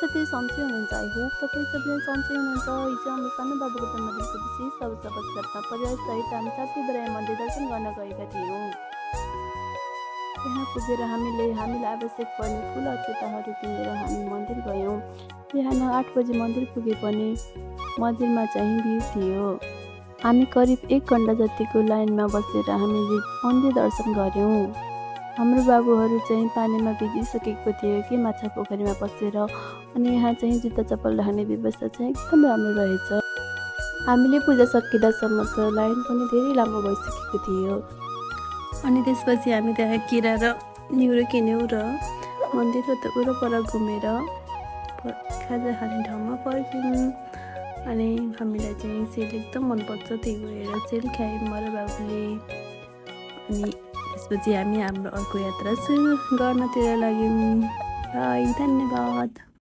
सबैले सन्चै हुनुहुन्छ। आई होप तपाईँ सबैजना सन्चै हुनुहुन्छ। हिजो हाम्रो सानो बाबुको जन्मदिनको विशेष अवसरमा परिवारसहित हामी छातीबराई मन्दिर दर्शन गर्न गएका थियौँ। त्यहाँ पुगेर हामीलाई आवश्यक पर्ने फुल अक्षताहरू किनेर हामी मन्दिर गयौँ। बिहान 8 बजे मन्दिर पुगे पनि मन्दिरमा चाहिँ भिड थियो। हामी करिब 1 घन्टा जतिको लाइनमा बसेर हामीले मन्दिर दर्शन गऱ्यौँ। हाम्रो बाबुहरू चाहिँ पानीमा भिजिसकेको थियो कि माछा पोखरीमा बसेर, अनि यहाँ चाहिँ जुत्ता चप्पल राख्ने व्यवस्था चाहिँ एकदम राम्रो रहेछ। हामीले पूजा सकिँदासम्म त लाइन पनि धेरै लामो भइसकेको थियो। अनि त्यसपछि हामी त्यहाँ किरा र निउरो किन्यौँ र मन्दिर वरपर घुमेर खाजा खाने ठाउँमा फर्क्यौँ। अनि हामीलाई चाहिँ सेल एकदम मनपर्छ, त्यही भएर सेल खायौँ म र बाबुले। अनि त्यसपछि हामी हाम्रो अर्को यात्रा सुरु गर्नतिर लाग्यौँ। धन्यवाद।